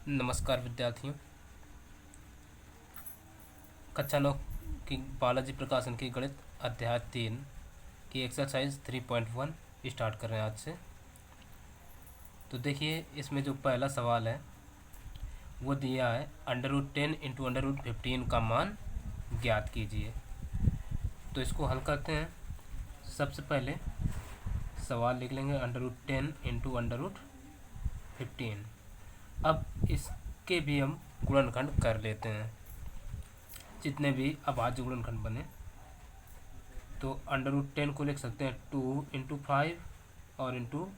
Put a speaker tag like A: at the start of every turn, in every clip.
A: नमस्कार विद्यार्थियों। कक्षा 9 की बालाजी प्रकाशन की गणित अध्याय 3 की एक्सरसाइज 3.1 स्टार्ट कर रहे हैं आज से। तो देखिए, इसमें जो पहला सवाल है वो दिया है √10 इंटू √15 का मान ज्ञात कीजिए। तो इसको हल करते हैं। सबसे पहले सवाल लिख लेंगे √10 इंटू √15। अब इसके भी हम गुणनखंड कर लेते हैं, जितने भी अभाज्य गुणनखंड बने। तो √10 को लिख सकते हैं 2 इंटू 5 और इंटू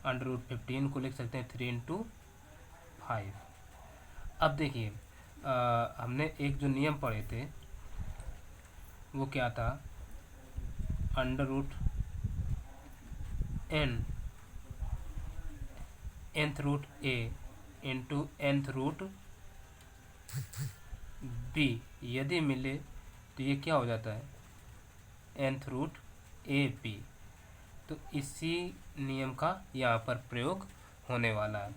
A: √15 को लिख सकते हैं 3 इंटू 5। अब देखिए, हमने एक जो नियम पढ़े थे वो क्या था, √n nth root a into nth root b यदि मिले तो ये क्या हो जाता है, nth रूट ए बी। तो इसी नियम का यहाँ पर प्रयोग होने वाला है।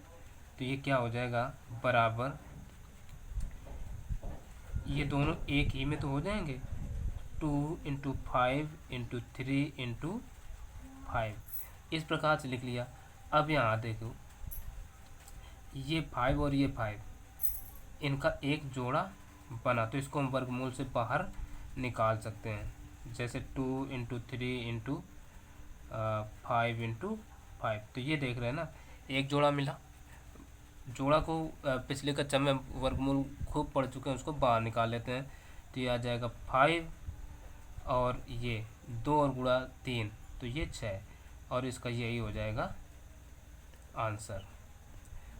A: तो ये क्या हो जाएगा, बराबर, ये दोनों एक ही में तो हो जाएंगे, 2 इंटू 5 इंटू 3 इंटू 5। इस प्रकार से लिख लिया। अब यहाँ देखो, ये 5 और ये 5 इनका एक जोड़ा बना, तो इसको हम वर्गमूल से बाहर निकाल सकते हैं। जैसे 2 इंटू 3 इंटू 5 इंटू 5। तो ये देख रहे हैं ना, एक जोड़ा मिला। जोड़ा को पिछले कक्षा में वर्गमूल खूब पढ़ चुके हैं, उसको बाहर निकाल लेते हैं। तो ये आ जाएगा 5 और ये 2 और गुणा 3, तो ये 6, और इसका यही हो जाएगा आंसर।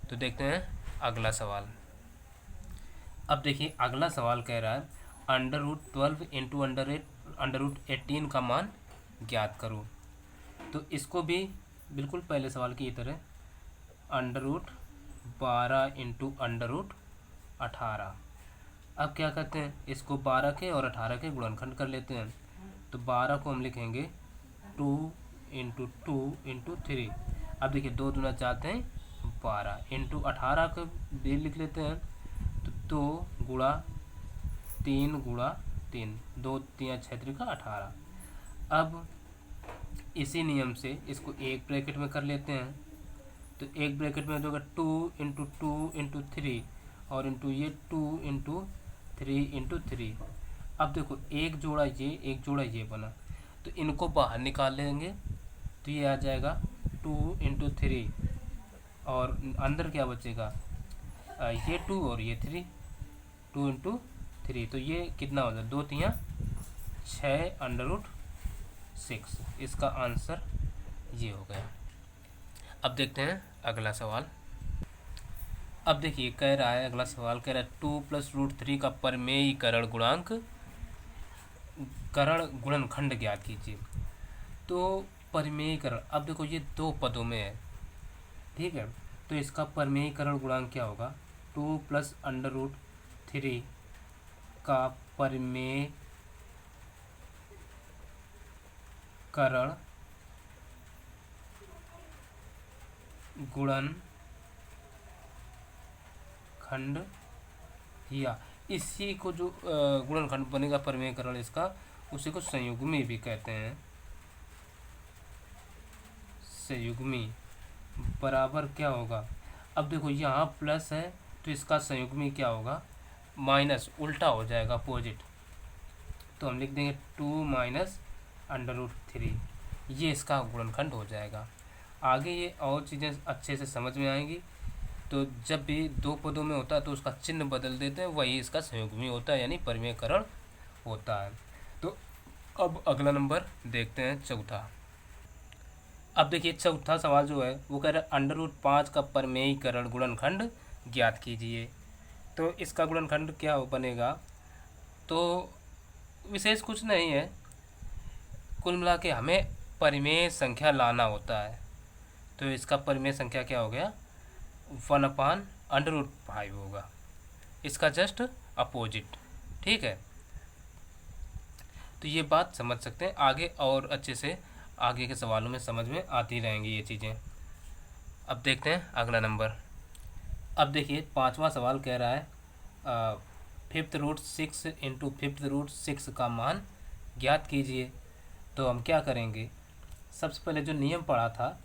A: तो देखते हैं अगला सवाल। अब देखिए, अगला सवाल कह रहा है √12 इंटू √18 का मान ज्ञात करो। तो इसको भी बिल्कुल पहले सवाल की तरह √12 इंटू √18। अब क्या करते हैं, इसको 12 के और 18 के गुणनखंड कर लेते हैं। तो 12 को हम लिखेंगे 2 इंटू 2 इंटू 3। अब देखिए, 2 दूना चाहते हैं 12 इंटू 18 को भी लिख लेते हैं। तो 2 गुणा 3 गुणा 3, 2 3 6 3 का 18। अब इसी नियम से इसको एक ब्रैकेट में कर लेते हैं। तो एक ब्रैकेट में होगा 2 इंटू 2 इंटू 3 और इंटू ये 2 इंटू 3 इंटू 3। अब देखो, एक जोड़ा ये, एक जोड़ा ये बना, तो इनको बाहर निकाल लेंगे। तो ये आ जाएगा 2 इंटू 3 और अंदर क्या बचेगा, ये 2 और ये 3, 2 इंटू 3। तो ये कितना हो जाए, 2 3 6 √6। इसका आंसर ये हो गया। अब देखते हैं अगला सवाल। अब देखिए, कह रहा है, अगला सवाल कह रहा है 2 + √3 का परमेयीकरण गुणांक गुणनखंड ज्ञात कीजिए। तो परमेयीकरण, अब देखो ये दो पदों में है, ठीक है। तो इसका परमेयीकरण गुणांक क्या होगा, 2 + √3 का परमेयीकरण गुणनखंड, या इसी को जो गुणनखंड बनेगा परमेयीकरण इसका, उसी को संयुग्मी भी कहते हैं। संयुग्मी बराबर क्या होगा, अब देखो यहाँ प्लस है तो इसका संयुग्मी क्या होगा, माइनस, उल्टा हो जाएगा, अपोजिट। तो हम लिख देंगे 2 - √3। ये इसका गुणनखंड हो जाएगा। आगे ये और चीज़ें अच्छे से समझ में आएंगी। तो जब भी दो पदों में होता है तो उसका चिन्ह बदल देते हैं, वही इसका संयुग्मी होता है, यानी परमेयीकरण होता है। तो अब अगला नंबर देखते हैं, चौथा। अब देखिए, चौथा सवाल जो है वो कह रहा है √5 का परमेयीकरण गुणनखंड ज्ञात कीजिए। तो इसका गुणनखंड क्या बनेगा, तो विशेष कुछ नहीं है, कुल मिला के हमें परिमेय संख्या लाना होता है। तो इसका परिमेय संख्या क्या हो गया, 1/√5 होगा, इसका जस्ट अपोजिट, ठीक है। तो ये बात समझ सकते हैं, आगे और अच्छे से आगे के सवालों में समझ में आती रहेंगी ये चीज़ें। अब देखते हैं अगला नंबर। अब देखिए पांचवा सवाल कह रहा है fifth root 6 into fifth root 6 का मान ज्ञात कीजिए। तो हम क्या करेंगे, सबसे पहले जो नियम पढ़ा था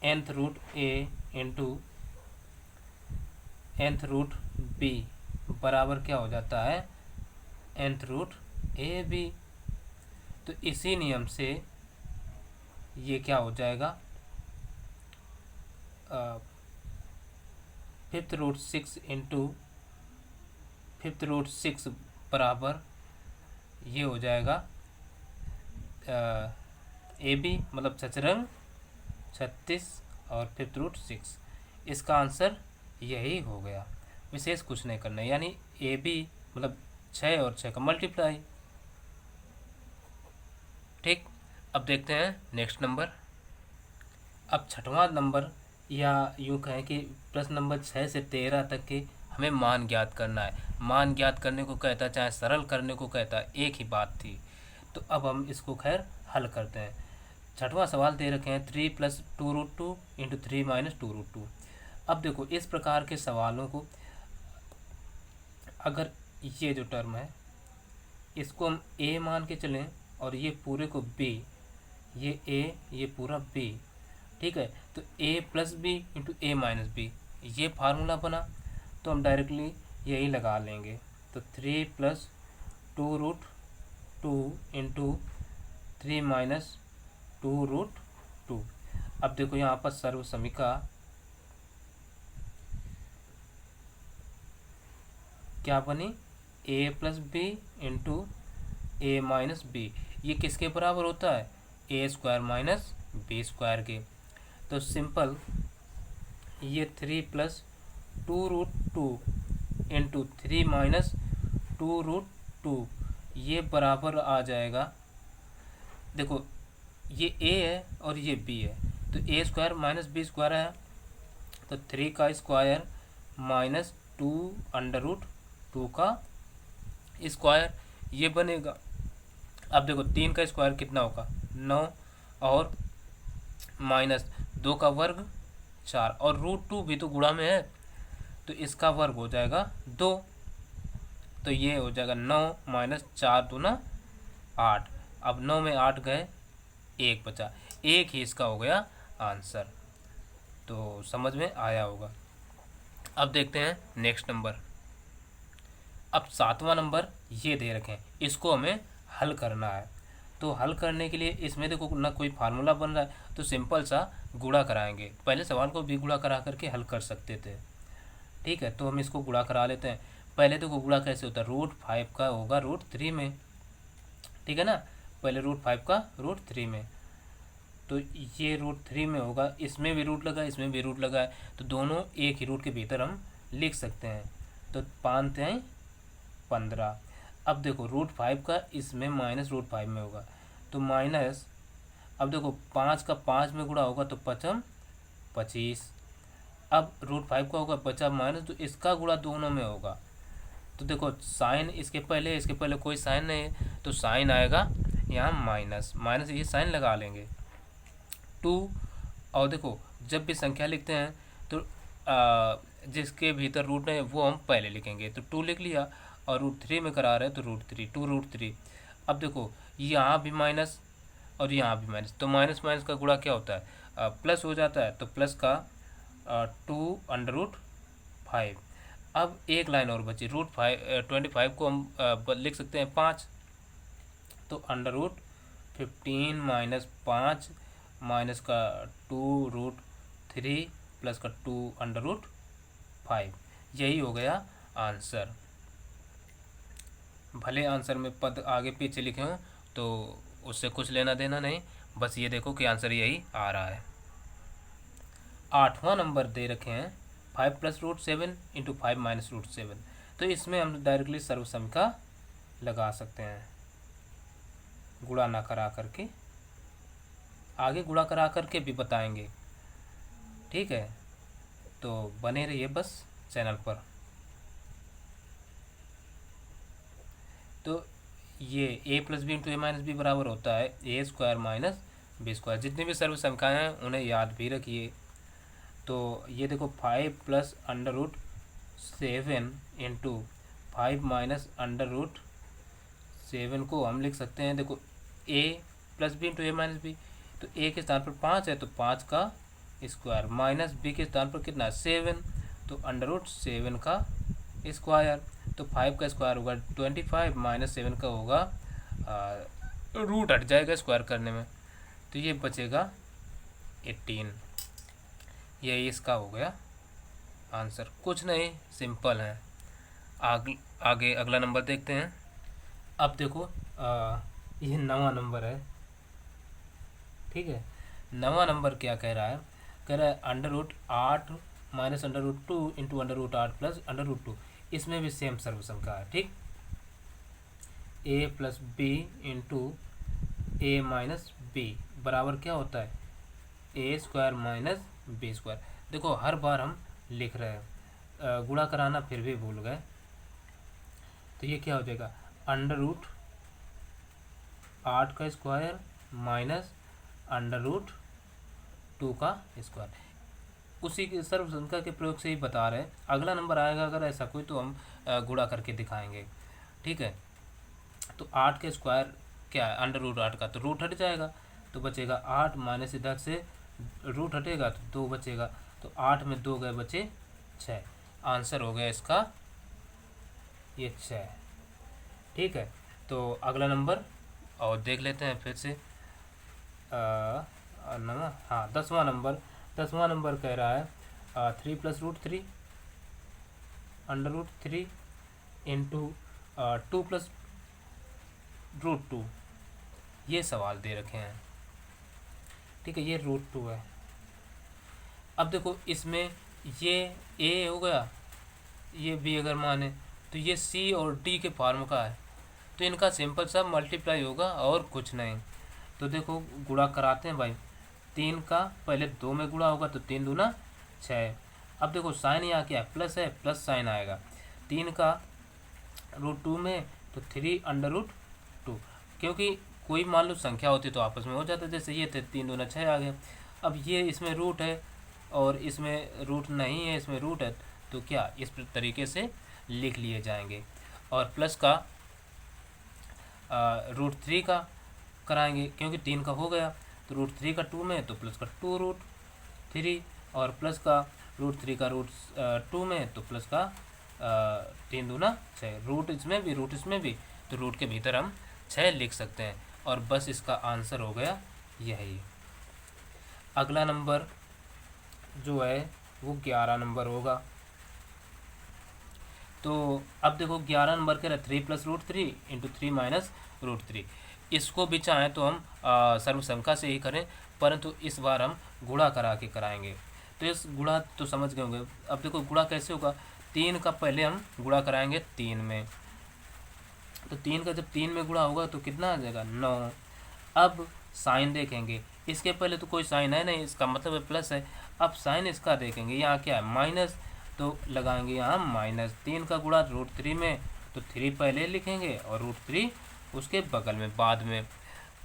A: nth root a into nth root b बराबर क्या हो जाता है nth रूट a b। तो इसी नियम से ये क्या हो जाएगा, fifth root 6 into fifth root 6 बराबर ये हो जाएगा ए बी मतलब सचरंग 36 और फिफ्थ रूट 6। इसका आंसर यही हो गया, विशेष कुछ नहीं करना है, यानी ए बी मतलब 6 और 6 का मल्टीप्लाई। ठीक, अब देखते हैं नेक्स्ट नंबर। अब छठवां नंबर या यूँ कहें कि प्रश्न नंबर 6 से 13 तक के हमें मान ज्ञात करना है। मान ज्ञात करने को कहता है चाहे सरल करने को कहता है, एक ही बात थी। तो अब हम इसको खैर हल करते हैं। छठवां सवाल दे रखे हैं 3 + 2√2 इंटू 3 - 2√2। अब देखो इस प्रकार के सवालों को अगर ये जो टर्म है इसको हम a मान के चलें और ये पूरे को b, ये a ये पूरा b, ठीक है। तो a + b into a - b ये फार्मूला बना, तो हम डायरेक्टली यही लगा लेंगे। तो 3 + 2√2 इंटू 3 - 2√2। अब देखो यहाँ पर सर्वसमीका क्या बनी, a + b into a - b। ये किसके बराबर होता है, a² - b² के। तो सिंपल ये 3 + 2√2 इंटू 3 - 2√2 ये बराबर आ जाएगा, देखो ये a है और ये b है, तो a² - b² है, तो 3 का स्क्वायर माइनस 2√2 का स्क्वायर ये बनेगा। अब देखो 3 का स्क्वायर कितना होगा 9 और माइनस 2 का वर्ग 4 और √2 भी तो गुणा में है, तो इसका वर्ग हो जाएगा 2। तो ये हो जाएगा 9 - 4 दूना 8। अब 9 में 8 गए, 1 बचा, 1 ही इसका हो गया आंसर। तो समझ में आया होगा। अब देखते हैं नेक्स्ट नंबर। अब सातवां नंबर ये दे रखे हैं, इसको हमें हल करना है। तो हल करने के लिए इसमें देखो ना कोई फार्मूला बन रहा है, तो सिंपल सा गुणा कराएंगे। पहले सवाल को भी गुणा करा करके हल कर सकते थे, ठीक है। तो हम इसको गुणा करा लेते हैं। पहले देखो गुणा कैसे होता है, √5 का होगा √3 में, ठीक है ना। पहले √5 का √3 में, तो ये √3 में होगा, इसमें भी रूट लगा इसमें भी रूट लगा है, तो दोनों एक ही रूट के भीतर हम लिख सकते हैं। तो 5 × 15। अब देखो √5 का इसमें माइनस √5 में होगा, तो माइनस, अब देखो 5 का 5 में गुणा होगा तो 5 × 25। अब √5 का होगा 50 माइनस, तो इसका गुणा दोनों में होगा। तो देखो साइन इसके पहले कोई साइन नहीं है, तो साइन आएगा यहाँ माइनस, ये साइन लगा लेंगे 2। और देखो जब भी संख्या लिखते हैं तो जिसके भीतर रूट नहीं है वो हम पहले लिखेंगे, तो 2 लिख लिया, और √3 में करा रहे हैं तो √3 2√3। अब देखो यहाँ भी माइनस और यहाँ भी माइनस, तो माइनस माइनस का गुणा क्या होता है प्लस हो जाता है, तो प्लस का 2√5। अब एक लाइन और बची, √25 को हम लिख सकते हैं 5, तो √15 - 5 माइनस का 2√3 प्लस का 2√5, यही हो गया आंसर। भले आंसर में पद आगे पीछे लिखे हों तो उससे कुछ लेना देना नहीं, बस ये देखो कि आंसर यही आ रहा है। आठवां नंबर दे रखे हैं 5 + √7 इंटू 5 - √7। तो इसमें हम डायरेक्टली सर्वसमीका लगा सकते हैं, गुणा ना करा करके, आगे गुणा करा करके भी बताएंगे, ठीक है। तो बने रहिए बस चैनल पर। तो ये a + b into a - b बराबर होता है a² - b²। जितनी भी सर्वसंख्याएं हैं उन्हें याद भी रखिए। तो ये देखो 5 plus under root 7 into 5 minus under root 7 को हम लिख सकते हैं, देखो a plus b into a minus b. तो a के स्थान पर 5 है तो 5 का स्क्वायर, माइनस b के स्थान पर कितना 7, तो अंडर रूट 7 का स्क्वायर। तो 5 का स्क्वायर होगा 25, माइनस 7 का होगा रूट हट जाएगा स्क्वायर करने में, तो ये बचेगा 18। यही इसका हो गया आंसर। कुछ नहीं, सिंपल है। आगे अगला नंबर देखते हैं। अब देखो ये नवा नंबर है, ठीक है। नवा नंबर क्या कह रहा है, कह रहा है under root 8 minus under root 2 into under root 8 plus under root 2। इसमें भी सेम सर्वसंख्या है, ठीक। a plus b into a minus b बराबर क्या होता है a square minus b square. देखो हर बार हम लिख रहे हैं, गुणा कराना फिर भी भूल गए, तो ये क्या हो जाएगा अंडर रूट 8 का स्क्वायर माइनस अंडर रूट 2 का स्क्वायर। उसी के सर्वसंख्या के प्रयोग से ही बता रहे हैं। अगला नंबर आएगा अगर ऐसा कोई तो हम गुणा करके दिखाएंगे, ठीक है। तो 8 का स्क्वायर क्या है अंडर रूट 8 का, तो रूट हट जाएगा तो बचेगा 8 माइनस इधर से रूट हटेगा तो 2 बचेगा, तो 8 में 2 गए बचे 6। आंसर हो गया इसका ये 6, ठीक है। तो अगला नंबर और देख लेते हैं फिर से। हाँ 10वां नंबर कह रहा है 3 plus root 3 under root 3 into 2 plus root 2। ये सवाल दे रखे हैं, ठीक है। ये रूट 2 है। अब देखो इसमें ये a हो गया, ये b अगर माने तो ये c और d के फॉर्म का है, तो इनका सिंपल सा मल्टीप्लाई होगा और कुछ नहीं। तो देखो गुणा कराते हैं भाई, 3 का पहले 2 में गुणा होगा तो 3 दूना 6। अब देखो साइन यहाँ क्या है प्लस है, प्लस साइन आएगा 3 का रूट 2 में तो 3 अंडर रूट 2, क्योंकि कोई मान लो संख्या होती तो आपस में हो जाता, जैसे ये थे 3 दूना 6 आ गया। अब ये इसमें रूट है और इसमें रूट नहीं है, इसमें रूट है, तो क्या इस तरीके से लिख लिए जाएंगे। और प्लस का रूट 3 का कराएंगे, क्योंकि 3 का हो गया तो रूट 3 का 2 में तो प्लस का 2 रूट 3, और प्लस का रूट 3 का रूट 2 में तो प्लस का 3 दूना 6, रूट इसमें भी रूट इसमें भी, तो रूट के भीतर हम 6 लिख सकते हैं। और बस इसका आंसर हो गया यही। अगला नंबर जो है वो 11 नंबर होगा। तो अब देखो 11 नंबर कह रहा है 3 plus root 3 into 3 minus root 3। इसको भी चाहें तो हम सर्वसंख्या से ही करें, परंतु इस बार हम गुणा करा के कराएंगे। तो इस गुणा तो समझ गए होंगे। अब देखो गुणा कैसे होगा, 3 का पहले हम गुणा कराएंगे 3 में, तो 3 का जब 3 में गुणा होगा तो कितना आ जाएगा 9। अब साइन देखेंगे, इसके पहले तो कोई साइन है नहीं, इसका मतलब है प्लस है। अब साइन इसका देखेंगे, यहाँ क्या है माइनस, तो लगाएंगे यहाँ माइनस। 3 का गुणा रूट 3 में तो 3 पहले लिखेंगे और रूट 3 उसके बगल में बाद में।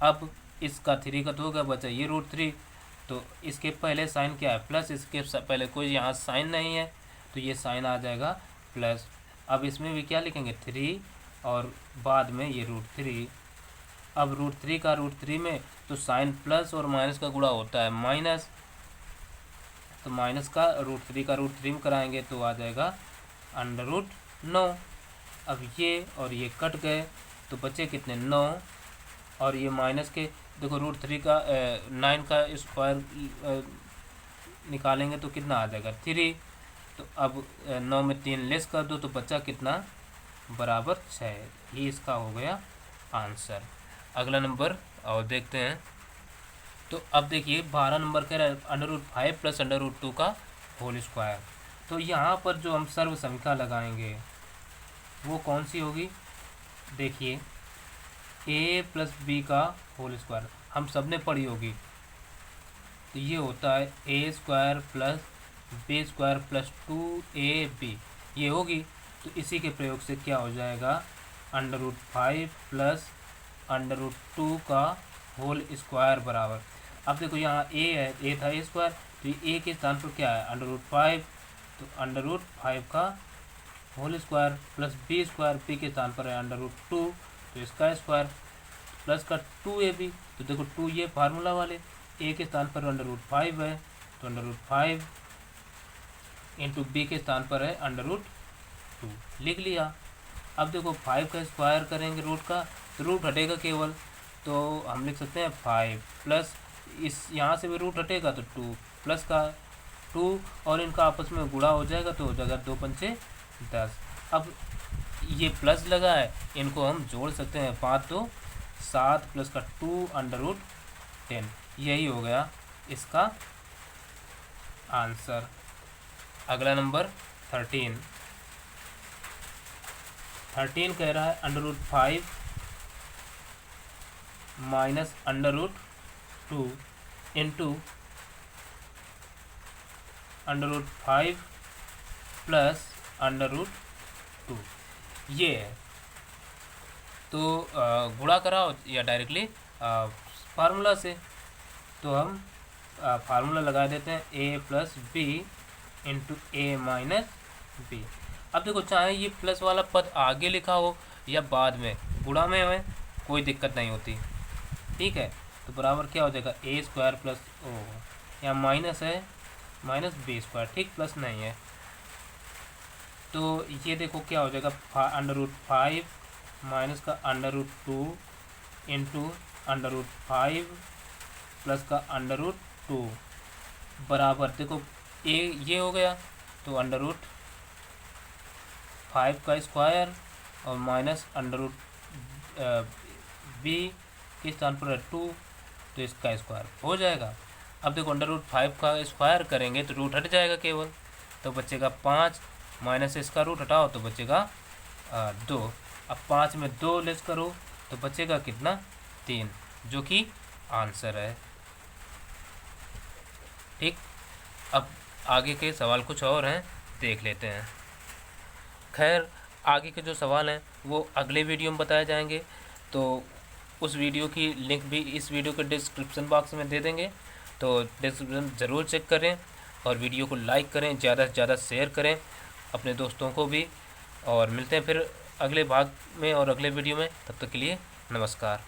A: अब इसका 3 का तो होगा बचा ये रूट 3, तो इसके पहले साइन क्या है प्लस, इसके पहले कोई यहाँ साइन नहीं है तो ये साइन आ जाएगा प्लस। अब इसमें भी क्या लिखेंगे 3 और बाद में ये रूट 3। अब रूट 3 का रूट 3 में तो साइन प्लस और माइनस का गुणा होता है माइनस, तो माइनस का रूट 3 का रूट 3 में कराएंगे तो आ जाएगा अंडर रूट 9। अब ये और ये कट गए तो बचे कितने 9, और ये माइनस के देखो रूट 3 का 9 का स्क्वायर निकालेंगे तो कितना आ जाएगा 3। तो अब 9 में 3 लेस कर दो तो बचा कितना बराबर 6। ही इसका हो गया आंसर। अगला नंबर और देखते हैं। तो अब देखिए 12 नंबर कह रहा है under root 5 plus under root 2 का होल स्क्वायर। तो यहाँ पर जो हम सर्व संख्या लगाएंगे वो कौन सी होगी, देखिए a प्लस बी का होल स्क्वायर हम सब ने पढ़ी होगी, तो ये होता है a square plus b square plus 2ab ये होगी। तो इसी के प्रयोग से क्या हो जाएगा under root 5 plus under root 2 का होल स्क्वायर बराबर। अब देखो यहाँ a है, a था a स्क्वायर तो ये a के स्थान पर क्या है √5, तो √5 का whole square plus b square, p के स्थान पर है √2 तो इसका स्क्वायर प्लस का 2ab, तो देखो 2 ये फार्मूला वाले, a के स्थान पर √5 है तो √5 इंटू b के स्थान पर है √2 लिख लिया। अब देखो 5 का स्क्वायर करेंगे रूट का तो रूट हटेगा केवल, तो हम लिख सकते हैं 5 प्लस इस यहाँ से भी रूट हटेगा तो 2 प्लस का 2 और इनका आपस में गुणा हो जाएगा तो हो जाएगा 2 पंचे 10। अब ये प्लस लगा है, इनको हम जोड़ सकते हैं 5 2 7 प्लस का 2 √10, यही हो गया इसका आंसर। अगला नंबर 13 कह रहा है √5 माइनस √2 इंटू √5 प्लस √2 ये है। तो गुणा कराओ या डायरेक्टली फार्मूला से, तो हम फार्मूला लगा देते हैं a plus b into a minus b. अब देखो चाहे ये प्लस वाला पद आगे लिखा हो या बाद में, गुणा में हो कोई दिक्कत नहीं होती, ठीक है। तो बराबर क्या हो जाएगा a स्क्वायर प्लस ओ, यहाँ माइनस है माइनस बी स्क्वायर, ठीक, प्लस नहीं है। तो ये देखो क्या हो जाएगा √5 माइनस का √2 इंटू √5 प्लस का √2 बराबर देखो ये हो गया तो √5 का स्क्वायर और माइनस बी के स्थान पर है 2 तो इसका स्क्वायर हो जाएगा। अब देखो √5 का स्क्वायर करेंगे तो रूट हट जाएगा केवल, तो बचेगा 5 माइनस इसका रूट हटाओ तो बचेगा 2। अब 5 में 2 लेस करो तो बचेगा कितना 3, जो कि आंसर है, ठीक। अब आगे के सवाल कुछ और हैं, देख लेते हैं। खैर आगे के जो सवाल हैं वो अगले वीडियो में बताए जाएंगे, तो उस वीडियो की लिंक भी इस वीडियो के डिस्क्रिप्शन बॉक्स में दे देंगे, तो डिस्क्रिप्शन ज़रूर चेक करें और वीडियो को लाइक करें, ज़्यादा से ज़्यादा शेयर करें अपने दोस्तों को भी। और मिलते हैं फिर अगले भाग में और अगले वीडियो में, तब तक के लिए नमस्कार।